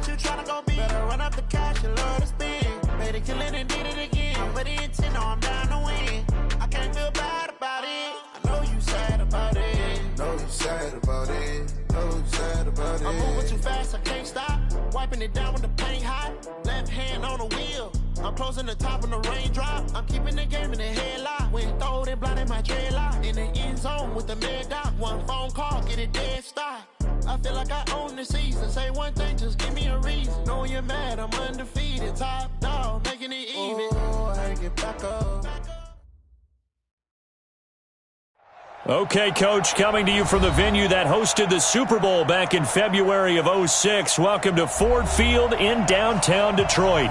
Ain't you tryna go be? Better run up the cash, you love to spend. Made a killing and did it again. But the intent, no, I'm down to win. I can't feel bad about it. I know you sad about it. Know you sad about it. Know you sad about it. I'm moving too fast, I can't stop. Wiping it down with the paint hot. Left hand on the wheel. I'm closing the top when the raindrop. I'm keeping the game in the headlock. When throwed and blinded my dreadlock. In the end zone with the mad dot. One phone call, get it dead stop. I feel like I own the season. Say one thing, just give me a reason. Knowing you're mad, I'm undefeated. Top dog, making it even. Oh, I get back up. Okay, Coach, coming to you from the venue that hosted the Super Bowl back in February of '06. Welcome to Ford Field in downtown Detroit.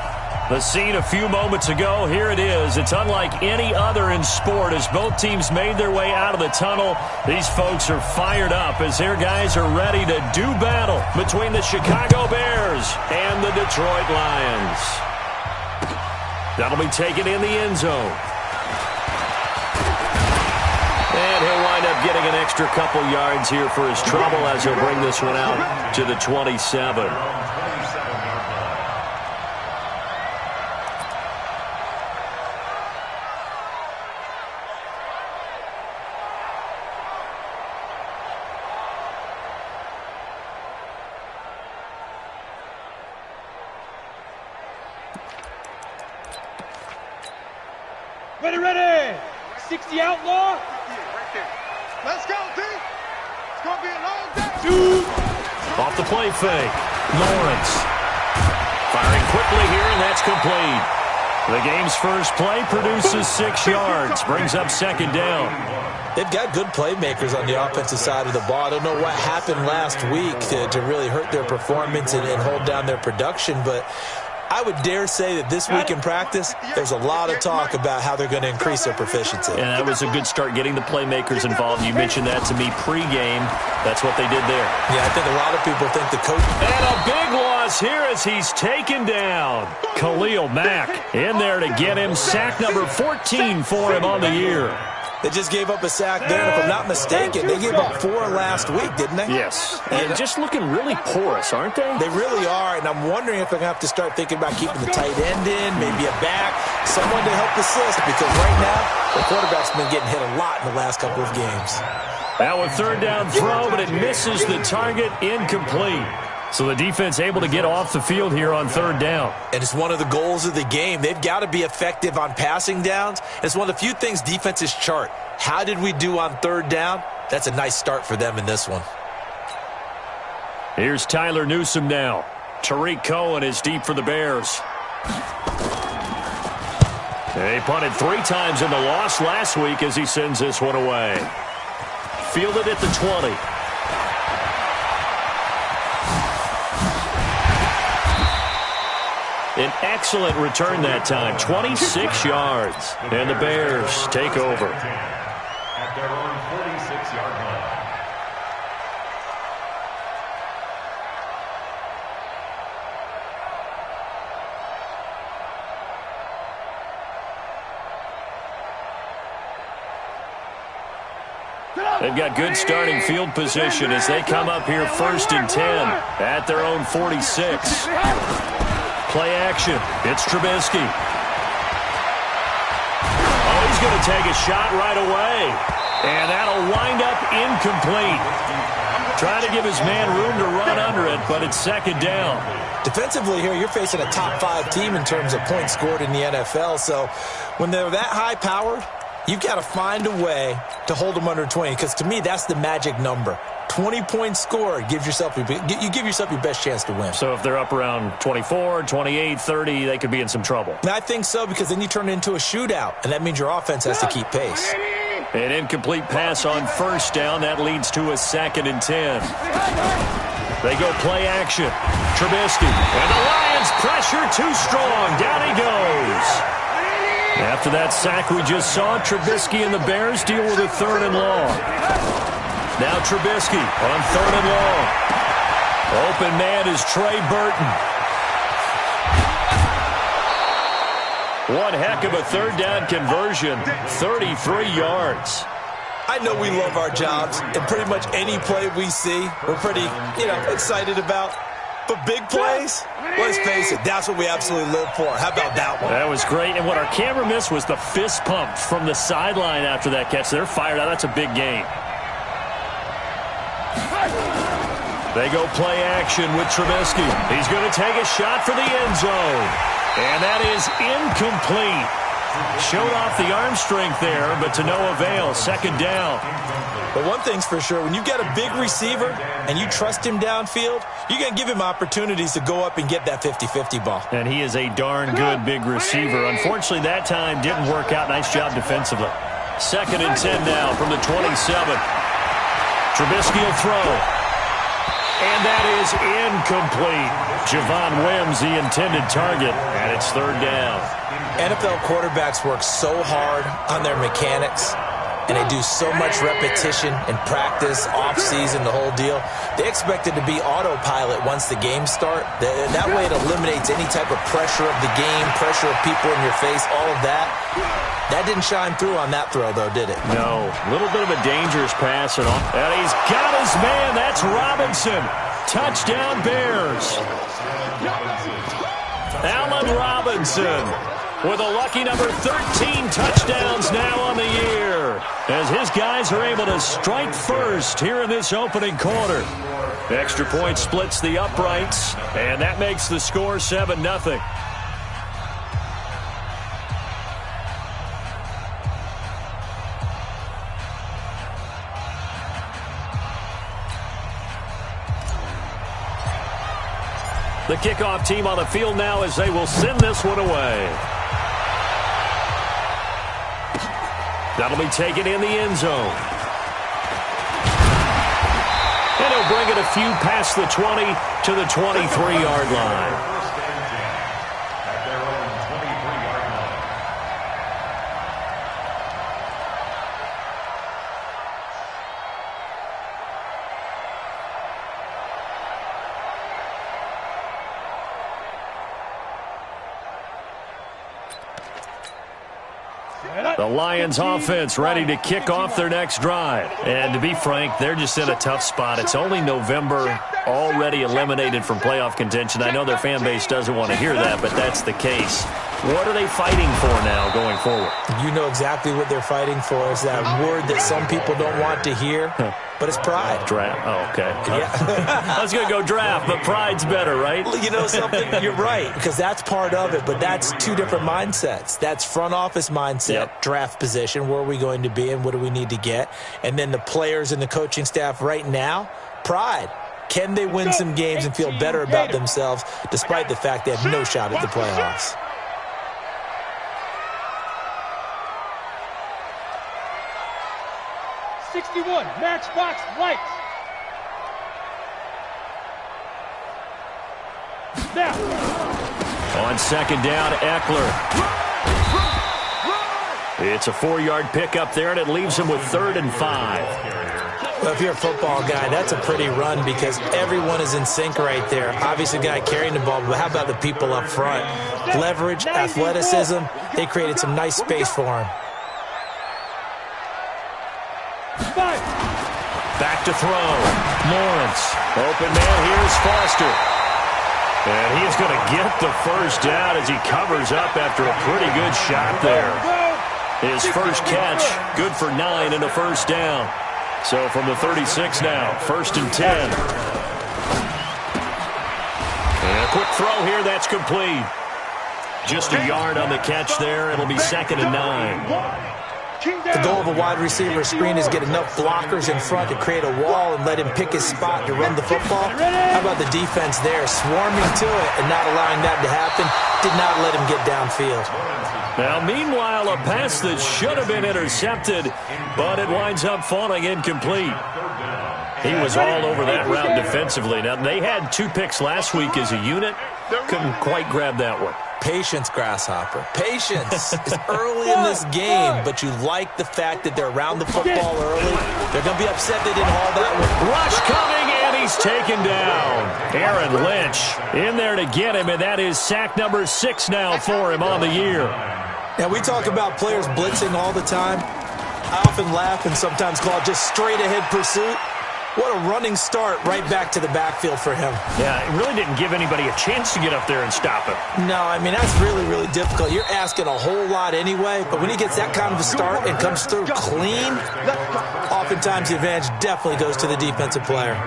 The scene a few moments ago, here it is. It's unlike any other in sport as both teams made their way out of the tunnel. These folks are fired up as their guys are ready to do battle between the Chicago Bears and the Detroit Lions. That'll be taken in the end zone. And he'll wind up getting an extra couple yards here for his trouble as he'll bring this one out to the 27. Ready. 60 outlaw. Let's go, D. It's going to be a long day. Off the play fake. Lawrence. Firing quickly here, and that's complete. The game's first play produces 6 yards. Brings up second down. They've got good playmakers on the offensive side of the ball. I don't know what happened last week to really hurt their performance and hold down their production, but I would dare say that this week in practice, there's a lot of talk about how they're going to increase their proficiency. And that was a good start getting the playmakers involved. You mentioned that to me pregame. That's what they did there. Yeah, I think a lot of people think the coach. And a big loss here as he's taken down. Khalil Mack in there to get him. Sack number 14 for him on the year. They just gave up a sack there, and if I'm not mistaken, they gave up 4 last week, didn't they? Yes. And just looking really porous, aren't they? They really are, and I'm wondering if they're going to have to start thinking about keeping the tight end in, maybe a back, someone to help assist, because right now, the quarterback's been getting hit a lot in the last couple of games. Now a third down throw, but it misses the target, incomplete. So the defense able to get off the field here on third down. And it's one of the goals of the game. They've got to be effective on passing downs. It's one of the few things defenses chart. How did we do on third down? That's a nice start for them in this one. Here's Tyler Newsome now. Tariq Cohen is deep for the Bears. They punted 3 times in the loss last week as he sends this one away. Fielded at the 20. An excellent return that time, 26 yards. And the Bears take over. At their own 46-yard line. They've got good starting field position as they come up here first and 10 at their own 46. Play action. It's Trubisky. Oh, he's going to take a shot right away. And that'll wind up incomplete. Trying to give his man room to run under it, but it's second down. Defensively here, you're facing a top 5 team in terms of points scored in the NFL. So when they're that high-powered, you've got to find a way to hold them under 20, because to me, that's the magic number. 20 points scored, you give yourself your best chance to win. So if they're up around 24, 28, 30, they could be in some trouble. And I think so, because then you turn it into a shootout, and that means your offense has to keep pace. An incomplete pass on first down. That leads to a second and 10. They go play action. Trubisky. And the Lions pressure too strong. Down he goes. After that sack we just saw, Trubisky and the Bears deal with a third and long. Now Trubisky on third and long. Open man is Trey Burton. One heck of a third down conversion, 33 yards. I know we love our jobs, and pretty much any play we see, we're pretty, excited about. But big plays, let's face it, that's what we absolutely live for. How about that one? That was great. And what our camera missed was the fist pump from the sideline after that catch. They're fired out. That's a big game. They go play action with Trubisky. He's going to take a shot for the end zone. And that is incomplete. Showed off the arm strength there, but to no avail. Second down. But one thing's for sure, when you got a big receiver and you trust him downfield, you're going to give him opportunities to go up and get that 50-50 ball. And he is a darn good big receiver. Unfortunately, that time didn't work out. Nice job defensively. 2nd and 10 now from the 27. Trubisky will throw. And that is incomplete. Javon Wims, the intended target, and it's 3rd down. NFL quarterbacks work so hard on their mechanics, and they do so much repetition and practice, off-season, the whole deal. They expect it to be autopilot once the games start. That way it eliminates any type of pressure of the game, pressure of people in your face, all of that. That didn't shine through on that throw, though, did it? No. A little bit of a dangerous pass. And he's got his man. That's Robinson. Touchdown, Bears. Allen Robinson with a lucky number 13 touchdowns now on the year, as his guys are able to strike first here in this opening quarter. Extra point splits the uprights, and that makes the score 7-0. The kickoff team on the field now as they will send this one away. That'll be taken in the end zone. And he'll bring it a few past the 20 to the 23-yard line. The Lions offense ready to kick off their next drive. And to be frank, they're just in a tough spot. It's only November, already eliminated from playoff contention. I know their fan base doesn't want to hear that, but that's the case. What are they fighting for now going forward? You know exactly what they're fighting for. Is that word that some people don't want to hear, but it's pride. Draft. Oh, okay. Yeah. I was going to go draft, but pride's better, right? You know something? You're right, because that's part of it, but that's two different mindsets. That's front office mindset, draft position, where are we going to be and what do we need to get? And then the players and the coaching staff right now, pride. Can they win some games and feel better about themselves despite the fact they have no shot at the playoffs? Matchbox lights. Now. On 2nd down, Eckler. It's a 4-yard pickup there, and it leaves him with 3rd and 5. Well, if you're a football guy, that's a pretty run because everyone is in sync right there. Obviously, the guy carrying the ball, but how about the people up front? Leverage, athleticism, they created some nice space for him. Back to throw. Lawrence. Open man. Here's Foster. And he's going to get the first down as he covers up after a pretty good shot there. His first catch, good for 9 and a first down. So from the 36 now, 1st and 10. And a quick throw here. That's complete. Just a yard on the catch there. It'll be 2nd and 9. The goal of a wide receiver screen is get enough blockers in front to create a wall and let him pick his spot to run the football. How about the defense there, swarming to it and not allowing that to happen? Did not let him get downfield. Now, meanwhile, a pass that should have been intercepted, but it winds up falling incomplete. He was all over that route defensively. Now, they had 2 picks last week as a unit. Couldn't quite grab that one. Patience, Grasshopper. Patience. It's early in this game, but you like the fact that they're around the football early. They're going to be upset they didn't haul that one. Rush coming, and he's taken down. Aaron Lynch in there to get him, and that is sack number 6 now for him on the year. Now, we talk about players blitzing all the time. I often laugh and sometimes call it just straight-ahead pursuit. What a running start right back to the backfield for him. Yeah, it really didn't give anybody a chance to get up there and stop him. No, I mean, that's really, really difficult. You're asking a whole lot anyway, but when he gets that kind of a start and comes through clean, oftentimes the advantage definitely goes to the defensive player.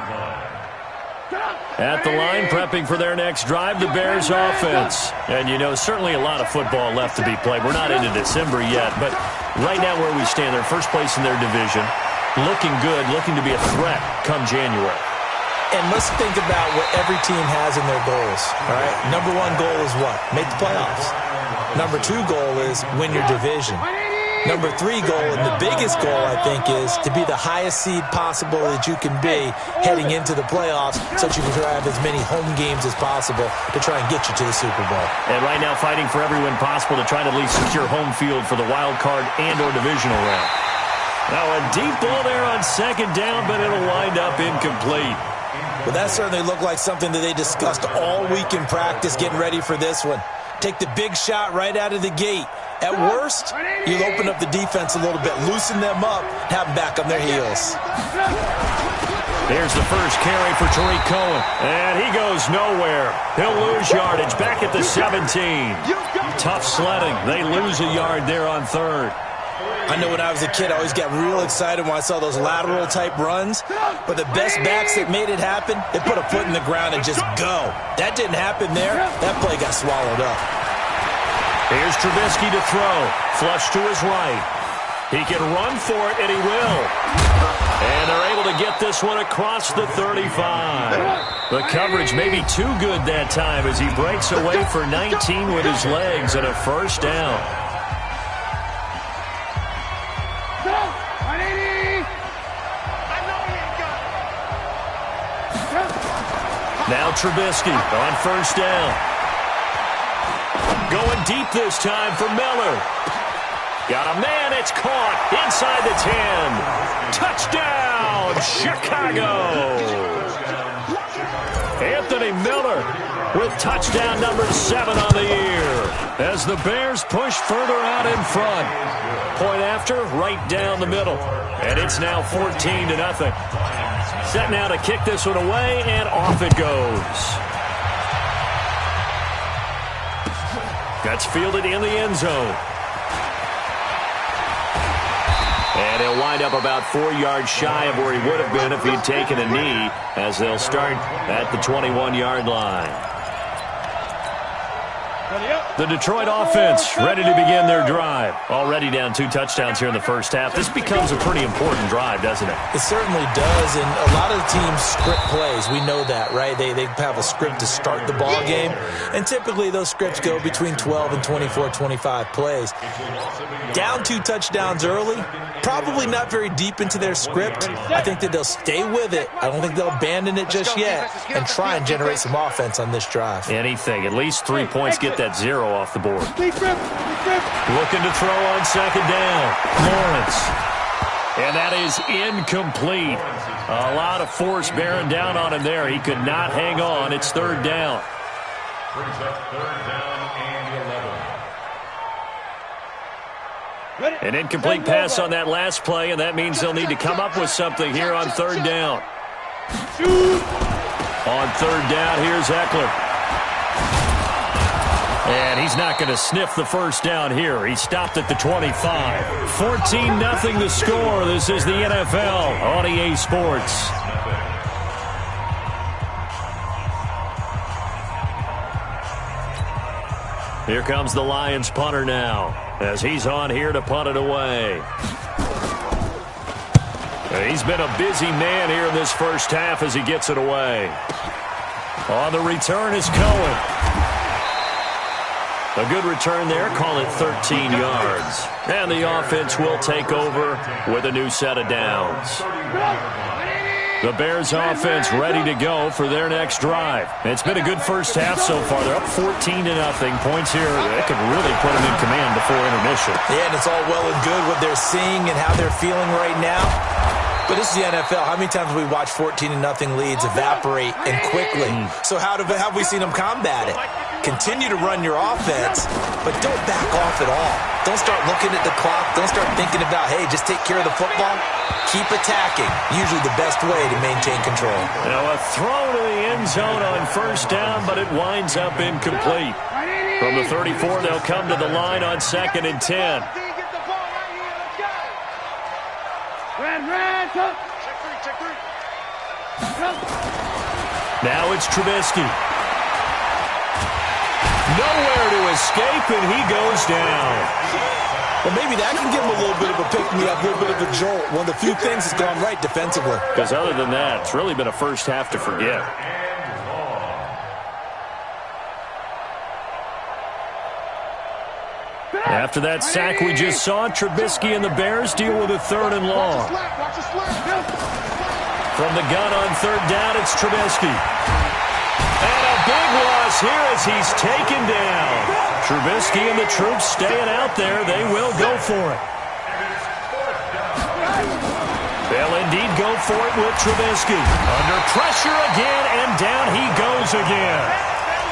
At the line, prepping for their next drive, the Bears offense. And, you know, certainly a lot of football left to be played. We're not into December yet, but right now where we stand, they're first place in their division. Looking good, looking to be a threat come January. And let's think about what every team has in their goals, all right? Number one goal is what? Make the playoffs. Number two goal is win your division. Number three goal, and the biggest goal, I think, is to be the highest seed possible that you can be heading into the playoffs so that you can have as many home games as possible to try and get you to the Super Bowl. And right now fighting for every win possible to try to at least secure home field for the wild card and or divisional round. Now a deep ball there on second down, but it'll wind up incomplete. Well, that certainly looked like something that they discussed all week in practice getting ready for this one. Take the big shot right out of the gate. At worst, you'll open up the defense a little bit, loosen them up, have them back on their heels. Here's the first carry for Tariq Cohen, and he goes nowhere. He'll lose yardage back at the 17. Tough sledding. They lose a yard there on third. I know when I was a kid, I always got real excited when I saw those lateral-type runs. But the best backs that made it happen, they put a foot in the ground and just go. That didn't happen there. That play got swallowed up. Here's Trubisky to throw. Flush to his right. He can run for it, and he will. And they're able to get this one across the 35. The coverage may be too good that time as he breaks away for 19 with his legs and a first down. Now Trubisky on first down. Going deep this time for Miller. Got a man, it's caught inside the 10. Touchdown, Chicago. Anthony Miller with touchdown number 7 on the year as the Bears push further out in front. Point after, right down the middle. And it's now 14-0. Set now to kick this one away, and off it goes. That's fielded in the end zone. And he'll wind up about 4 yards shy of where he would have been if he'd taken a knee, as they'll start at the 21-yard line. The Detroit offense ready to begin their drive. Already down 2 touchdowns here in the first half. This becomes a pretty important drive, doesn't it? It certainly does, and a lot of the teams script plays. We know that, right? They have a script to start the ball game, and typically those scripts go between 12 and 24, 25 plays. Down 2 touchdowns early, probably not very deep into their script. I think that they'll stay with it. I don't think they'll abandon it just yet and try and generate some offense on this drive. Anything. At least 3 points. Get that 0 off the board. Looking to throw on second down. Lawrence. And that is incomplete. A lot of force bearing down on him there. He could not hang on. It's third down. Brings up third down and 11. An incomplete pass on that last play, and that means they'll need to come up with something here on third down. On third down, here's Eckler. And he's not going to sniff the first down here. He stopped at the 25. 14-0 the score. This is the NFL on EA Sports. Here comes the Lions punter now, as he's on here to punt it away. He's been a busy man here in this first half as he gets it away. On the return is Cohen. A good return there, call it 13 yards. And the offense will take over with a new set of downs. The Bears offense ready to go for their next drive. It's been a good first half so far. They're up 14-0. Points here that could really put them in command before intermission. Yeah, and it's all well and good what they're seeing and how they're feeling right now. But this is the NFL. How many times have we watched 14-0 leads evaporate and quickly? So how have we seen them combat it? Continue to run your offense, but don't back off at all. Don't start looking at the clock. Don't start thinking about, hey, just take care of the football. Keep attacking. Usually the best way to maintain control. Now a throw to the end zone on first down, but it winds up incomplete. From the 34, they'll come to the line on 2nd and 10. Now it's Trubisky. Nowhere to escape, and he goes down. Well, maybe that can give him a little bit of a pick-me-up, a little bit of a jolt. One of the few things that's gone right defensively. Because other than that, it's really been a first half to forget. After that sack we just saw, Trubisky and the Bears deal with a 3rd and long. From the gun on 3rd down, it's Trubisky. And a big loss here as he's taken down. Trubisky and the troops staying out there. They will go for it. They'll indeed go for it with Trubisky. Under pressure again, and down he goes again.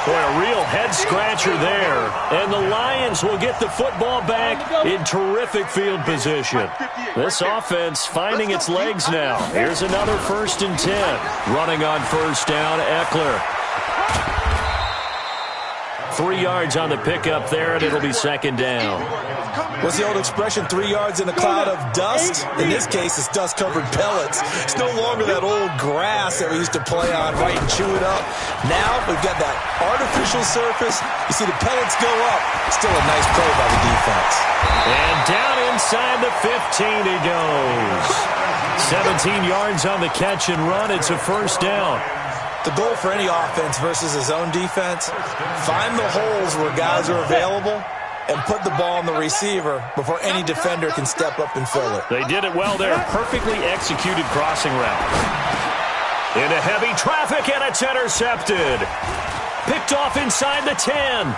Boy, a real head-scratcher there. And the Lions will get the football back in terrific field position. This offense finding its legs now. Here's another 1st and 10. Running on first down, Eckler. 3 yards on the pickup there, and it'll be 2nd down. What's the old expression, 3 yards in a cloud of dust? In this case, it's dust-covered pellets. It's no longer that old grass that we used to play on, right, and chew it up. Now we've got that artificial surface. You see the pellets go up. Still a nice play by the defense. And down inside the 15 he goes. 17 yards on the catch and run. It's a 1st down. The goal for any offense versus his own defense, find the holes where guys are available and put the ball on the receiver before any defender can step up and fill it. They did it well there. Perfectly executed crossing route. Into heavy traffic, and it's intercepted. Picked off inside the 10.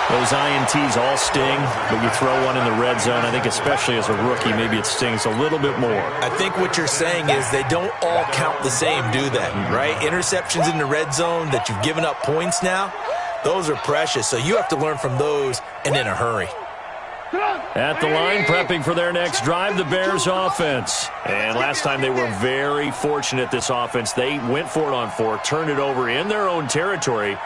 Those INTs all sting, but you throw one in the red zone, I think especially as a rookie, maybe it stings a little bit more. I think what you're saying is they don't all count the same, do they? Right? Interceptions in the red zone that you've given up points now, those are precious. So you have to learn from those and in a hurry. At the line, prepping for their next drive, the Bears offense. And last time they were very fortunate, this offense. They went for it on 4, turned it over in their own territory,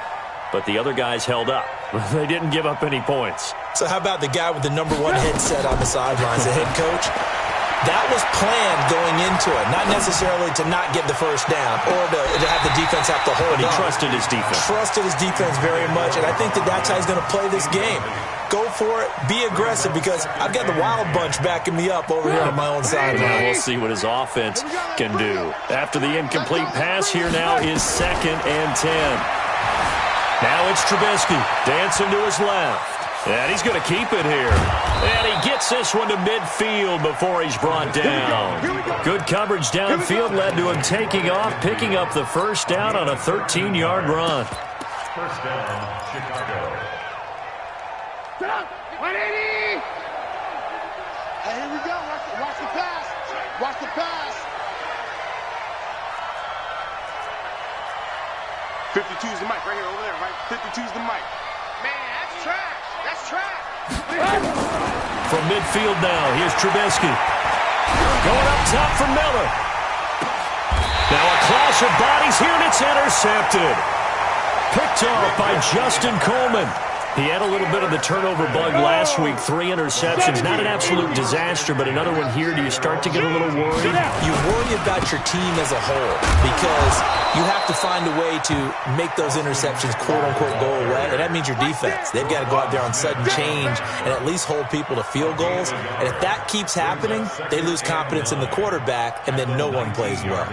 but the other guys held up. They didn't give up any points. So how about the guy with the #1 headset on the sidelines, the head coach? That was planned going into it, not necessarily to not get the 1st down or to have the defense have to hold But he on. trusted his defense. Trusted his defense very much, and I think that's how he's going to play this game. Go for it, be aggressive, because I've got the wild bunch backing me up over here on my own sideline. Now we'll see what his offense can do. After the incomplete pass, here now is 2nd and 10. Now it's Trubisky dancing to his left. And he's going to keep it here. And he gets this one to midfield before he's brought down. Good coverage downfield led to him taking off, picking up the 1st down on a 13-yard run. 1st down, Chicago. 180! Hey, here we go. Watch the pass. Watch the pass. 52's the mic right here over there, right? 52's the mic. Man, that's trash. That's trash. From midfield now, here's Trubisky. Going up top for Miller. Now a clash of bodies here, and it's intercepted. Picked off by Justin Coleman. He had a little bit of the turnover bug last week. 3 interceptions. Not an absolute disaster, but another one here. Do you start to get a little worried? You worry about your team as a whole because you have to find a way to make those interceptions, quote-unquote, go away. And that means your defense. They've got to go out there on sudden change and at least hold people to field goals. And if that keeps happening, they lose confidence in the quarterback, and then no one plays well.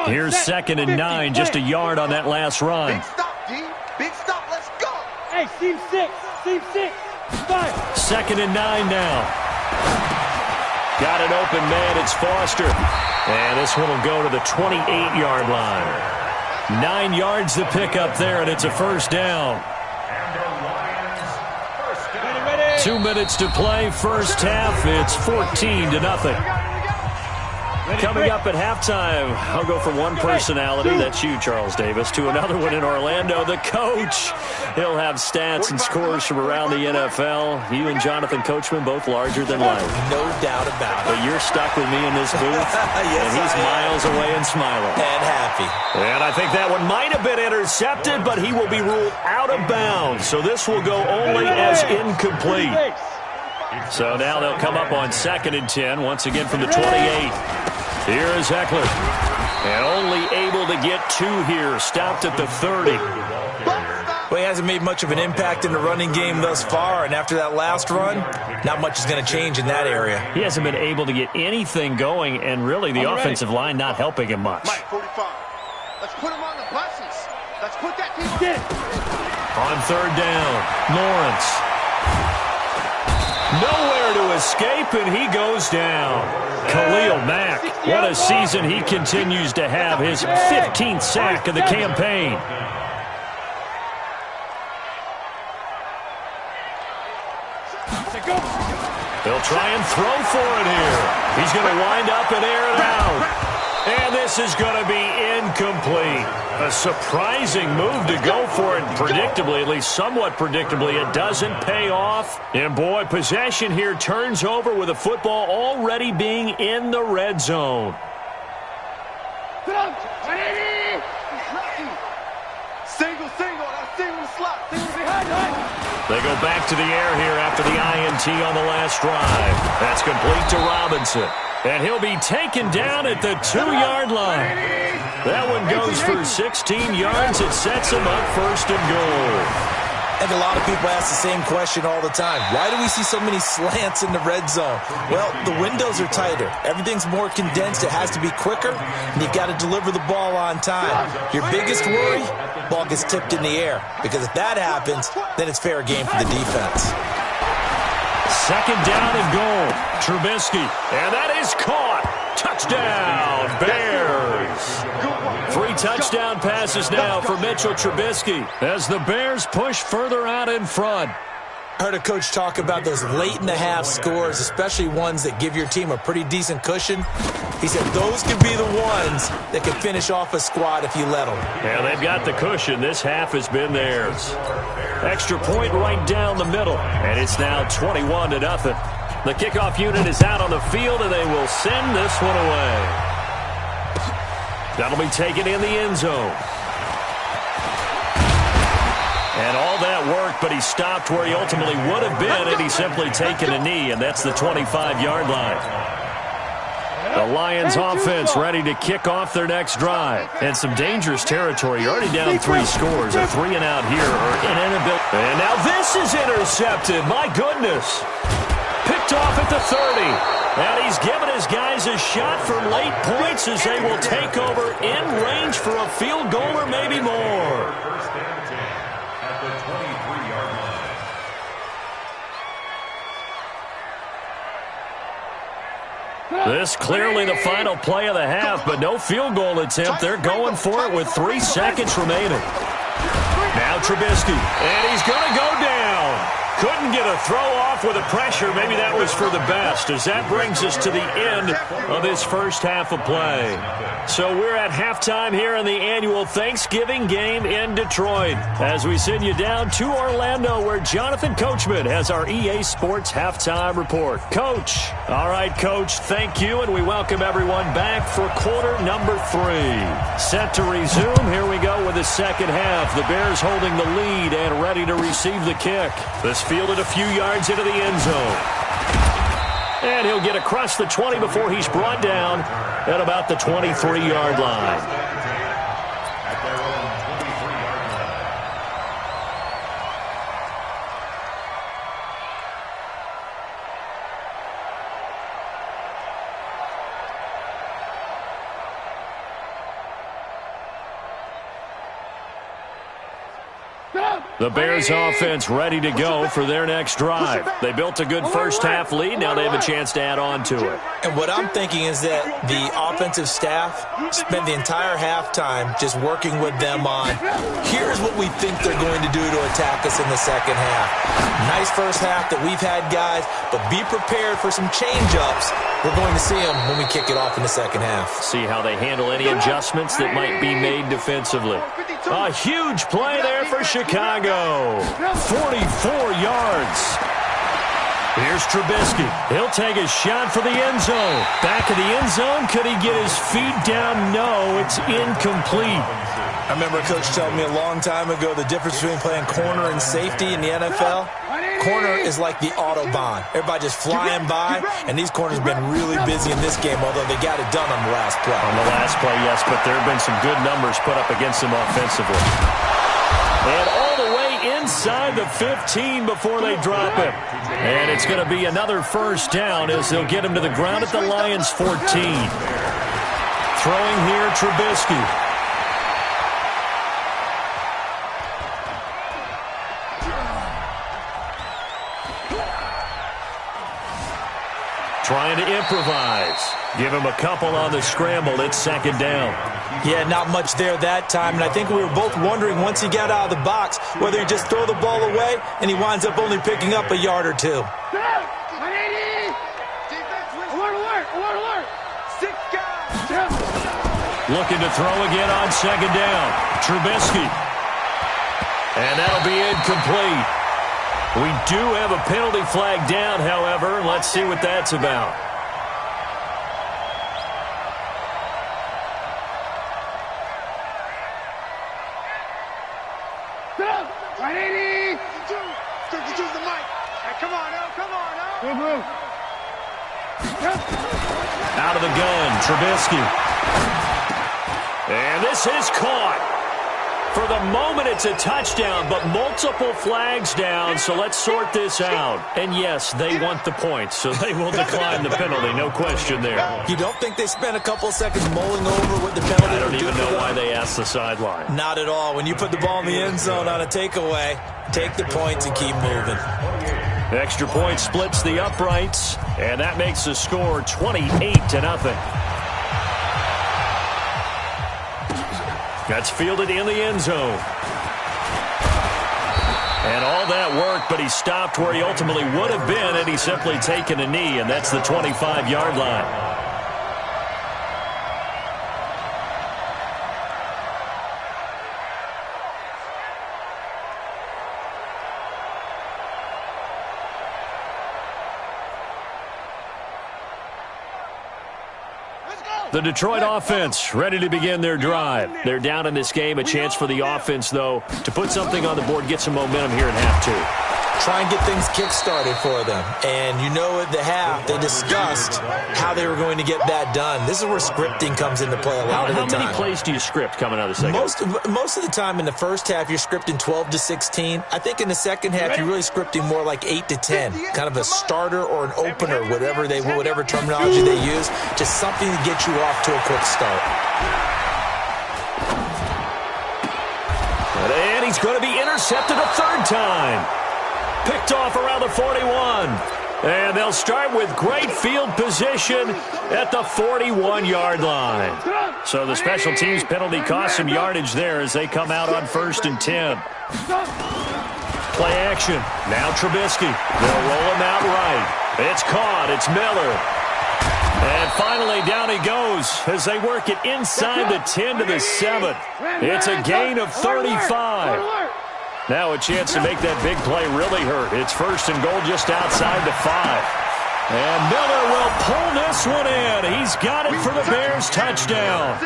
Here's 2nd and 9, just a yard on that last run. Big stop, D. Big stop. Let's go. Hey, seam 6. Seam 6. 5. 2nd and 9 now. Got an open man. It's Foster. And this one will go to the 28-yard line. 9 yards to pick up there, and it's a 1st down. 2 minutes to play, 1st half. It's 14-0. Coming up at halftime, I'll go from one personality, that's you, Charles Davis, to another one in Orlando, the coach. He'll have stats and scores from around the NFL. You and Jonathan Coachman, both larger than life. No doubt about it. But you're stuck with me in this booth, yes, and he's miles away and smiling. And happy. And I think that one might have been intercepted, but he will be ruled out of bounds. So this will go only as incomplete. So now they'll come up on 2nd and 10, once again from the 28. Here is Eckler. And only able to get 2 here, stopped at the 30. Well, he hasn't made much of an impact in the running game thus far, and after that last run, not much is going to change in that area. He hasn't been able to get anything going, and really the offensive line not helping him much. Mike, 45. Let's put him on the buses. Let's put that team on 3rd down, Lawrence. Nowhere to escape, and he goes down. Khalil Mack, what a season he continues to have, his 15th sack of the campaign. He'll try and throw for it here. He's going to wind up and air it out. And this is going to be incomplete. A surprising move to go for it. Predictably, at least somewhat predictably, it doesn't pay off. And boy, possession here turns over with the football already being in the red zone. Single, that's single slot. They go back to the air here after the INT on the last drive. That's complete to Robinson. And he'll be taken down at the 2-yard line. That one goes for 16 yards. It sets him up 1st and goal. And a lot of people ask the same question all the time. Why do we see so many slants in the red zone? Well, the windows are tighter. Everything's more condensed. It has to be quicker, and you've got to deliver the ball on time. Your biggest worry, ball gets tipped in the air. Because if that happens, then it's fair game for the defense. 2nd down and goal. Trubisky. And that is caught. Touchdown, Bears. 3 touchdown passes now for Mitchell Trubisky as the Bears push further out in front. I heard a coach talk about those late-in-the-half scores, especially ones that give your team a pretty decent cushion. He said those could be the ones that could finish off a squad if you let them. Yeah, they've got the cushion. This half has been theirs. Extra point right down the middle, and it's now 21-0. The kickoff unit is out on the field, and they will send this one away. That'll be taken in the end zone. And all that work, but he stopped where he ultimately would have been had he simply taken a knee, and that's the 25-yard line. The Lions offense ready to kick off their next drive. And some dangerous territory. You're already down 3 scores. A 3-and-out here or an inability. And now this is intercepted. My goodness. Picked off at the 30. And he's given his guys a shot from late points as they will take over in range for a field goal or maybe more. First down 10 at the 23-yard line. This clearly the final play of the half, but no field goal attempt. They're going for it with 3 seconds remaining. Now Trubisky, and he's going to go down. Couldn't get a throw off with the pressure. Maybe that was for the best, as that brings us to the end of this first half of play. So we're at halftime here in the annual Thanksgiving game in Detroit, as we send you down to Orlando, where Jonathan Coachman has our EA Sports halftime report. Coach. All right, Coach, thank you, and we welcome everyone back for quarter number 3. Set to resume. Here we go with the second half. The Bears holding the lead and ready to receive the kick. This fielded a few yards into the end zone. And he'll get across the 20 before he's brought down at about the 23-yard line. The Bears offense ready to go for their next drive. They built a good first half lead. Now they have a chance to add on to it. And what I'm thinking is that the offensive staff spent the entire halftime just working with them on, here's what we think they're going to do to attack us in the second half. Nice first half that we've had, guys, but be prepared for some change-ups we're going to see them when we kick it off in the second half. See how they handle any adjustments that might be made defensively. A huge play there for Chicago. 44 yards. Here's Trubisky. He'll take a shot for the end zone. Back of the end zone. Could he get his feet down? No, it's incomplete. I remember a coach telling me a long time ago the difference between playing corner and safety in the NFL. Corner is like the Autobahn. Everybody just flying by, and these corners have been really busy in this game, although they got it done on the last play. On the last play, yes, but there have been some good numbers put up against them offensively. And all the way inside the 15 before they drop him. And it's going to be another first down as they'll get him to the ground at the Lions' 14. Throwing here, Trubisky. Trying to improvise. Give him a couple on the scramble. It's second down. Yeah, not much there that time. And I think we were both wondering once he got out of the box whether he'd just throw the ball away and he winds up only picking up a yard or two. Looking to throw again on second down. Trubisky. And that'll be incomplete. We do have a penalty flag down, however. Let's see what that's about. Out of the gun, Trubisky. And this is caught. For the moment, it's a touchdown, but multiple flags down, so let's sort this out. And yes, they want the points, so they will decline the penalty, no question there. You don't think they spent a couple seconds mulling over what the penalty I don't even know why they asked the sideline. Not at all. When you put the ball in the end zone on a takeaway, take the points and keep moving. Extra point splits the uprights, and that makes the score 28-0. That's fielded in the end zone. And all that work, but he stopped where he ultimately would have been had he simply taken a knee, and that's the 25-yard line. The Detroit offense ready to begin their drive. They're down in this game. A chance for the offense, though, to put something on the board, get some momentum here at half two. Try and get things kick-started for them. And you know at the half, they discussed how they were going to get that done. This is where scripting comes into play a lot of the time. How many plays do you script coming out of the second? Most of the time in the first half, you're scripting 12 to 16. I think in the second half, you're really scripting more like 8 to 10. Kind of a starter or an opener, whatever terminology they use. Just something to get you off to a quick start. And he's going to be intercepted a third time. Picked off around the 41. And they'll start with great field position at the 41-yard line. So the special teams penalty cost some yardage there as they come out on 1st and 10. Play action. Now Trubisky. They'll roll him out right. It's caught. It's Miller. And finally, down he goes as they work it inside the 10 to the 7. It's a gain of 35. Now a chance to make that big play really hurt. It's 1st and goal just outside the 5. And Miller will pull this one in. He's got it for the Bears touchdown.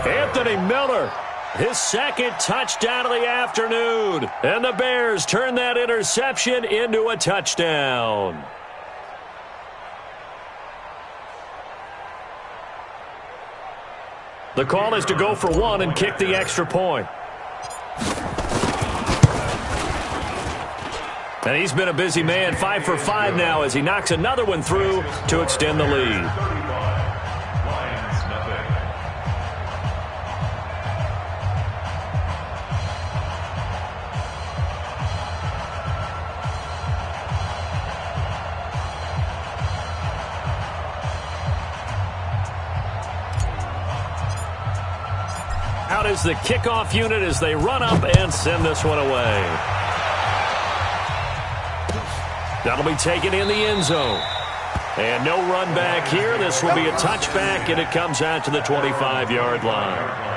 Anthony Miller, his second touchdown of the afternoon. And the Bears turn that interception into a touchdown. The call is to go for one and kick the extra point. And he's been a busy man, 5 for 5 now as he knocks another one through to extend the lead. Out is the kickoff unit as they run up and send this one away. That'll be taken in the end zone. And no run back here. This will be a touchback, and it comes out to the 25-yard line.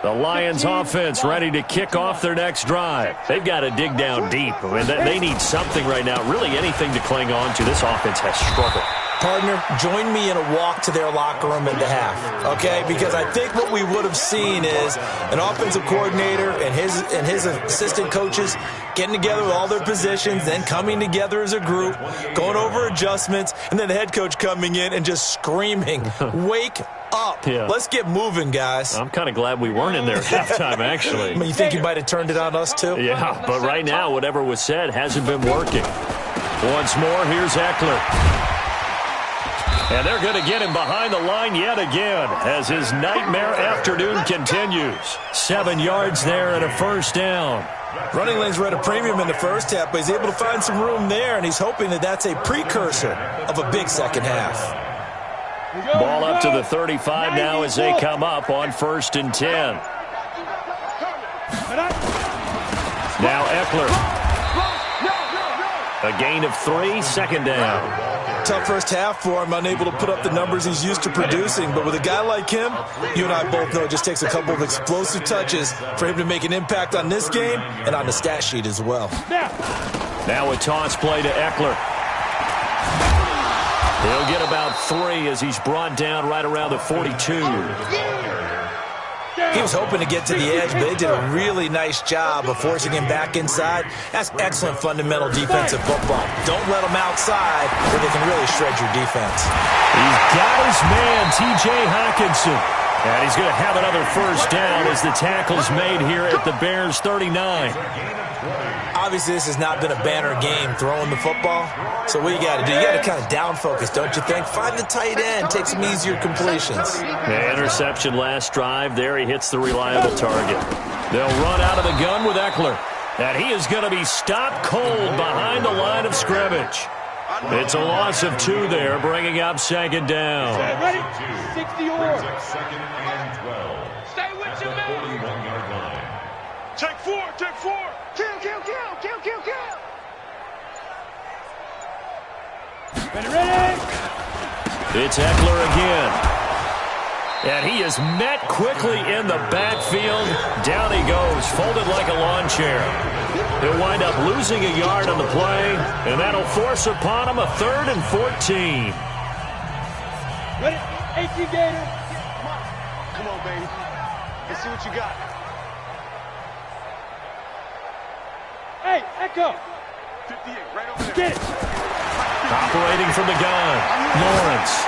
The Lions offense ready to kick off their next drive. They've got to dig down deep. I mean, they need something right now, really anything to cling on to. This offense has struggled. Partner, join me in a walk to their locker room at the half, okay? Because I think what we would have seen is an offensive coordinator and his assistant coaches getting together with all their positions, then coming together as a group, going over adjustments, and then the head coach coming in and just screaming, wake up. Yeah. Let's get moving, guys. I'm kind of glad we weren't in there at halftime, actually. I mean, you think you might have turned it on us, too? Yeah, but right now, whatever was said hasn't been working. Once more, here's Eckler. And they're going to get him behind the line yet again as his nightmare afternoon continues. 7 yards there and a first down. Running lanes were at a premium in the first half, but he's able to find some room there, and he's hoping that that's a precursor of a big second half. Ball up to the 35 now as they come up on 1st and 10. Now Eckler. A gain of 3, second down. Tough first half for him, unable to put up the numbers he's used to producing. But with a guy like him, you and I both know it just takes a couple of explosive touches for him to make an impact on this game and on the stat sheet as well. Now a toss play to Eckler. He'll get about 3 as he's brought down right around the 42. He was hoping to get to the edge, but they did a really nice job of forcing him back inside. That's excellent fundamental defensive football. Don't let them outside where they can really shred your defense. He's got his man, T.J. Hockenson. And he's going to have another first down as the tackle's made here at the Bears' 39. Obviously, this has not been a banner game throwing the football. So what you got to do, you got to kind of down focus, don't you think? Find the tight end, take some easier completions. The interception last drive. There he hits the reliable target. They'll run out of the gun with Eckler. And he is going to be stopped cold behind the line of scrimmage. It's a loss of 2 there, bringing up second down. Ready? 60-yard. Second and 12. Stay with your man. 41-yard line. Take 4, take 4. Kill, kill, kill, kill, kill, kill. Ready? It's Eckler again. And he is met quickly in the backfield. Down he goes, folded like a lawn chair. He'll wind up losing a yard on the play, and that'll force upon him a 3rd and 14. Ready? 18 Gator. Come on, baby. Let's see what you got. Hey, Echo. 58, right over there. Get it. Operating from the gun, Lawrence.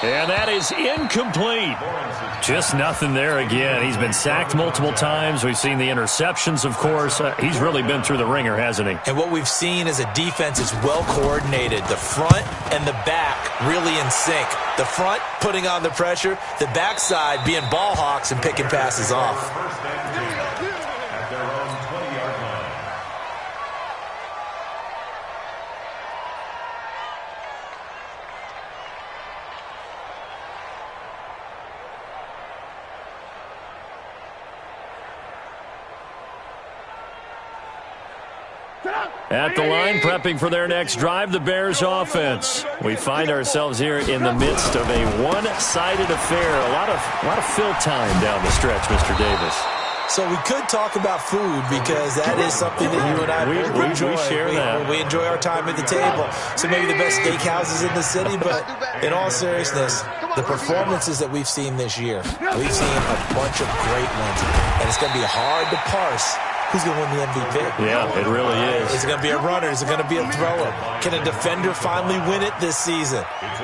And that is incomplete. Just nothing there again. He's been sacked multiple times. We've seen the interceptions, of course. He's really been through the ringer, hasn't he? And what we've seen is a defense is well coordinated. The front and the back really in sync. The front putting on the pressure, the backside being ball hawks and picking passes off. At their own 20-yard line. At the line, prepping for their next drive, the Bears offense. We find ourselves here in the midst of a one-sided affair. A lot of fill time down the stretch, Mr. Davis. So we could talk about food because that is something that you and I enjoy. We share that. We enjoy our time at the table. So maybe the best steakhouses in the city, but in all seriousness, the performances that we've seen this year, we've seen a bunch of great ones, and it's going to be hard to parse who's going to win the MVP. Yeah, it really is. Is it going to be a runner? Is it going to be a thrower? Can a defender finally win it this season?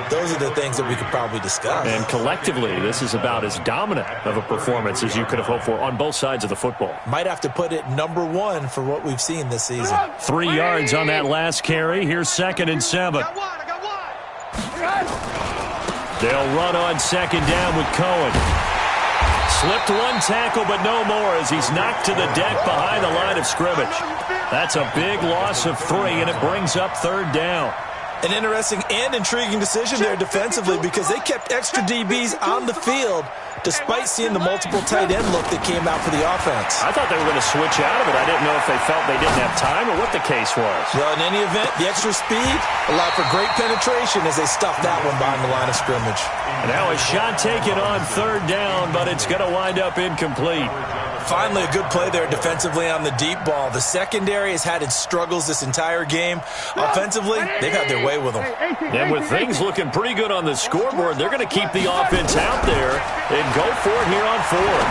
Those are the things that we could probably discuss. And collectively, this is about as dominant of a performance as you could have hoped for on both sides of the football. Might have to put it number 1 for what we've seen this season. 3 yards on that last carry. Here's 2nd and 7. I got one. They'll run on 2nd down with Cohen. Slipped one tackle, but no more as he's knocked to the deck behind the line of scrimmage. That's a big loss of 3, and it brings up 3rd down. An interesting and intriguing decision there defensively because they kept extra DBs on the field despite seeing the multiple tight end look that came out for the offense. I thought they were going to switch out of it. I didn't know if they felt they didn't have time or what the case was. Well, in any event, the extra speed allowed for great penetration as they stuffed that one behind the line of scrimmage. And now a shot taken on 3rd down, but it's going to wind up incomplete. Finally, a good play there defensively on the deep ball. The secondary has had its struggles this entire game. Offensively, they've had their way with them. And with things looking pretty good on the scoreboard, they're going to keep the offense out there and go for it here on 4th.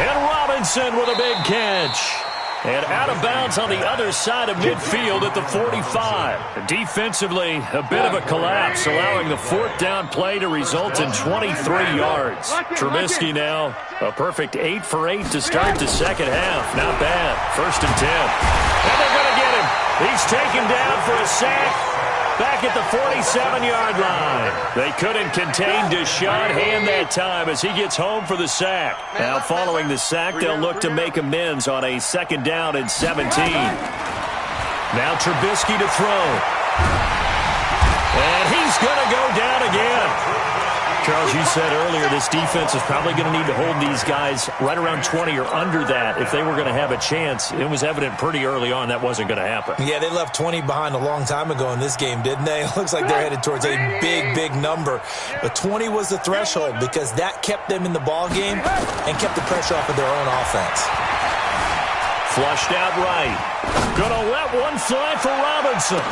And Robinson with a big catch. And out of bounds on the other side of midfield at the 45. Defensively, a bit of a collapse, allowing the 4th down play to result in 23 yards. Trubisky now, a perfect 8 for 8 to start the second half. Not bad. 1st and 10. And they're going to get him. He's taken down for a sack. Back at the 47-yard line. They couldn't contain Deshaun Hand that time as he gets home for the sack. Now following the sack, they'll look to make amends on a 2nd down and 17. Now Trubisky to throw. And he's going to go down again. Charles, you said earlier this defense is probably going to need to hold these guys right around 20 or under that if they were going to have a chance. It was evident pretty early on that wasn't going to happen. Yeah, they left 20 behind a long time ago in this game, didn't they? It looks like they're headed towards a big, big number. But 20 was the threshold because that kept them in the ball game and kept the pressure off of their own offense. Flushed out right. Gonna let one fly for Robinson.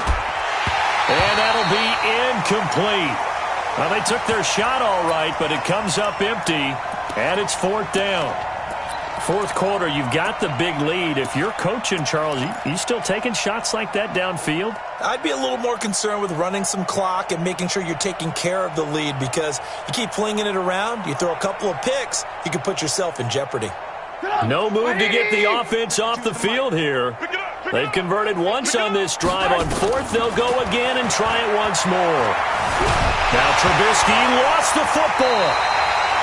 And that'll be incomplete. Well, they took their shot all right, but it comes up empty, and it's 4th down. 4th quarter, you've got the big lead. If you're coaching, Charles, you still taking shots like that downfield? I'd be a little more concerned with running some clock and making sure you're taking care of the lead because you keep flinging it around, you throw a couple of picks, you can put yourself in jeopardy. No move to get the offense off the field here. They've converted once on this drive. On 4th, they'll go again and try it once more. Now Trubisky lost the football.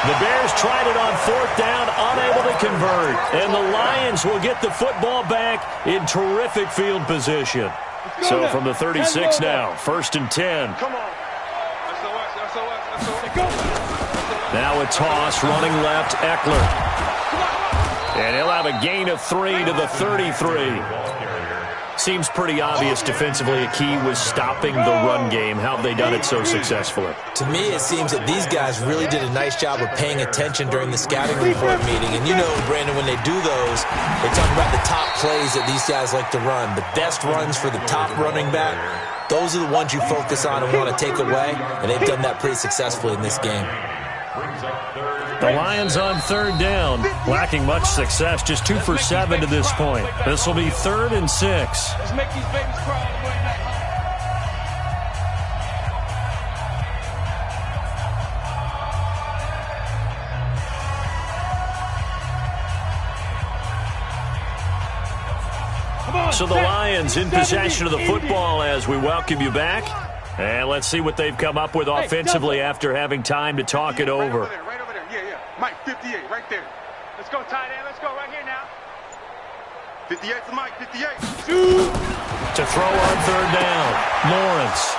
The Bears tried it on 4th down, unable to convert. And the Lions will get the football back in terrific field position. So from the 36 now, 1st and 10. Now a toss, running left, Eckler. And he'll have a gain of 3 to the 33. Seems pretty obvious defensively a key was stopping the run game. How have they done it so successfully? To me, it seems that these guys really did a nice job of paying attention during the scouting report meeting. And you know, Brandon, when they do those, they talk about the top plays that these guys like to run. The best runs for the top running back, those are the ones you focus on and want to take away. And they've done that pretty successfully in this game. The Lions on 3rd down, lacking much success, just 2 for 7 to this point. This will be 3rd and 6. Let's make these babies cry on the way back home. So the Lions in possession of the football as we welcome you back. And let's see what they've come up with offensively after having time to talk it over. Right over there. Yeah. Mike, 58, right there. Let's go, tight end. Let's go right here now. 58 to Mike, 58. To throw on 3rd down, Lawrence.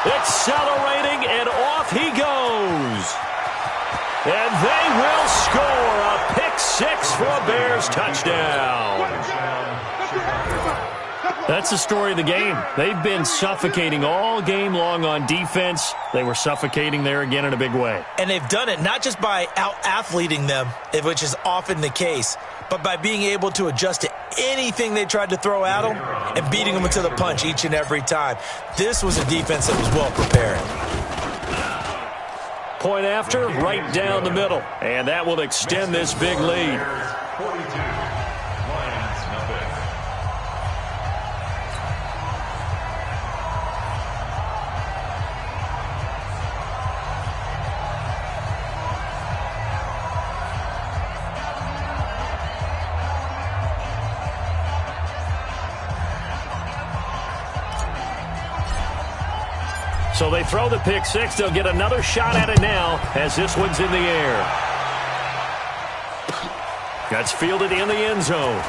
Accelerating, and off he goes. And they will score a pick 6 for a Bears touchdown. That's the story of the game. They've been suffocating all game long on defense. They were suffocating there again in a big way. And they've done it not just by out-athleting them, which is often the case, but by being able to adjust to anything they tried to throw at them and beating them to the punch each and every time. This was a defense that was well prepared. Point after, right down the middle. And that will extend this big lead. 42. Lions, nothing. So they throw the pick six. They'll get another shot at it now as this one's in the air. That's fielded in the end zone.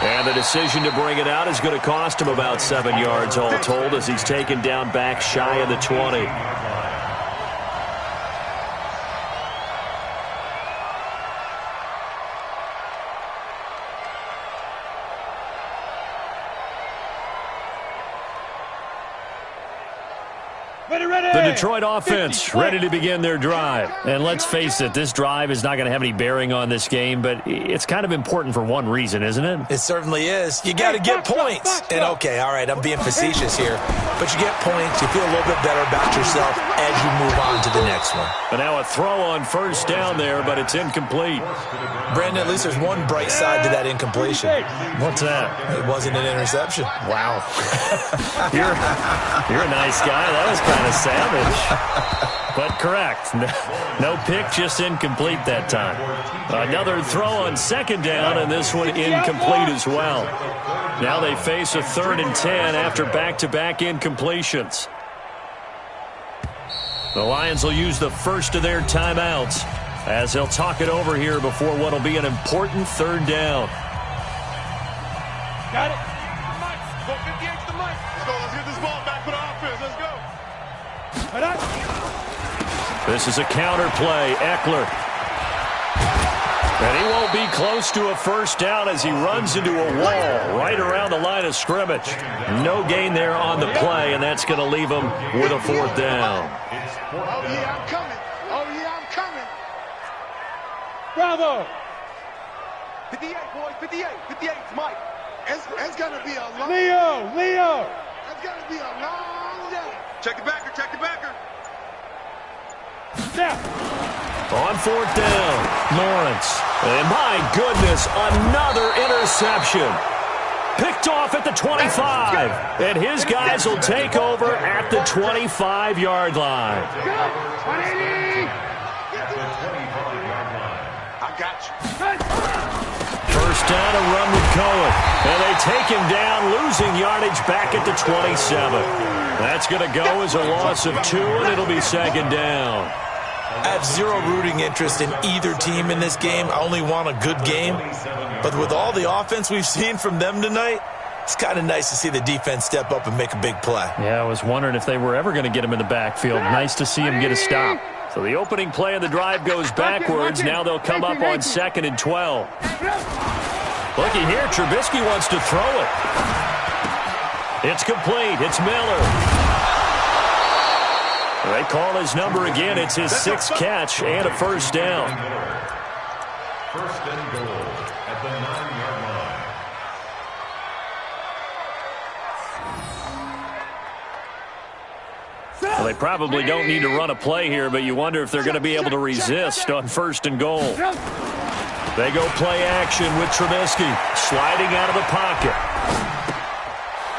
And the decision to bring it out is going to cost him about 7 yards all told as he's taken down back shy of the 20. The Detroit offense ready to begin their drive. And let's face it, this drive is not going to have any bearing on this game, but it's kind of important for one reason, isn't it? It certainly is. You got to get points. And okay, all right, I'm being facetious here, but you get points, you feel a little bit better about yourself as you move on to the next one. But now a throw on first down there, but it's incomplete. Brandon, at least there's one bright side to that incompletion. What's that? It wasn't an interception. Wow. You're a nice guy. That was kind of savage. But correct. No pick, just incomplete that time. Another throw on second down, and this one incomplete as well. Now they face a 3rd and 10 after back-to-back incompletions. The Lions will use the first of their timeouts as they'll talk it over here before what will be an important 3rd down. Got it. Go 58 to the mic. Let's go. Let's get this ball back for the offense. Let's go. This is a counter play. Eckler. And he won't be close to a first down as he runs into a wall right around the line of scrimmage. No gain there on the play, and that's going to leave him with a 4th down. Oh, yeah, I'm coming. Oh, yeah, I'm coming. Bravo. 58, boys. 58. 58, Mike. It's going to be a long Leo. It's going to be a long day. Check the backer. Check the backer. Now. On 4th down, Lawrence. And my goodness, another interception. Picked off at the 25. And his guys will take over at the 25-yard line. I got you. First down, a run with Cohen. And they take him down, losing yardage back at the 27. That's going to go as a loss of 2, and it'll be 2nd down. I have zero rooting interest in either team in this game. I only want a good game. But with all the offense we've seen from them tonight, it's kind of nice to see the defense step up and make a big play. Yeah, I was wondering if they were ever going to get him in the backfield. Nice to see him get a stop. So the opening play of the drive goes backwards. Now they'll come up on 2nd and 12. Looky here, Trubisky wants to throw it. It's complete. It's Miller. They call his number again. It's his 6th catch and a first down. First and goal at the 9-yard line. Well, they probably don't need to run a play here, but you wonder if they're going to be able to resist on 1st and goal. They go play action with Trubisky, sliding out of the pocket.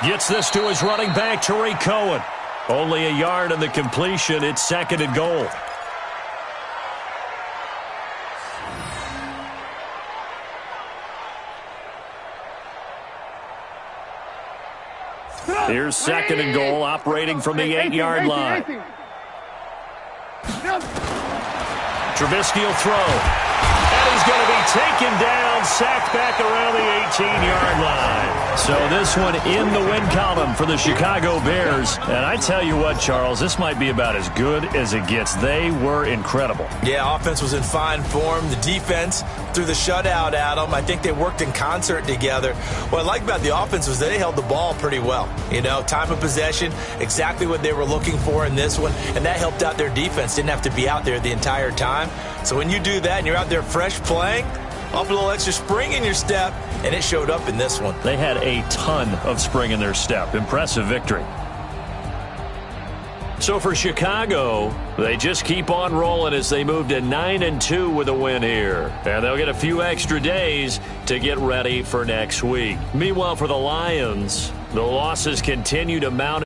Gets this to his running back, Tariq Cohen. Only a yard on the completion. It's 2nd and goal. Here's 2nd and goal, operating from the 8-yard line. Trubisky will throw. And he's going to be taken down, sacked back around the 18-yard line. So this one in the win column for the Chicago Bears. And I tell you what, Charles, this might be about as good as it gets. They were incredible. Yeah, offense was in fine form. The defense threw the shutout at them. I think they worked in concert together. What I like about the offense was they held the ball pretty well. You know, time of possession, exactly what they were looking for in this one. And that helped out their defense. Didn't have to be out there the entire time. So when you do that and you're out there fresh playing, off a little extra spring in your step, and it showed up in this one. They had a ton of spring in their step. Impressive victory. So for Chicago, they just keep on rolling as they move to 9-2 with a win here. And they'll get a few extra days to get ready for next week. Meanwhile, for the Lions, the losses continue to mount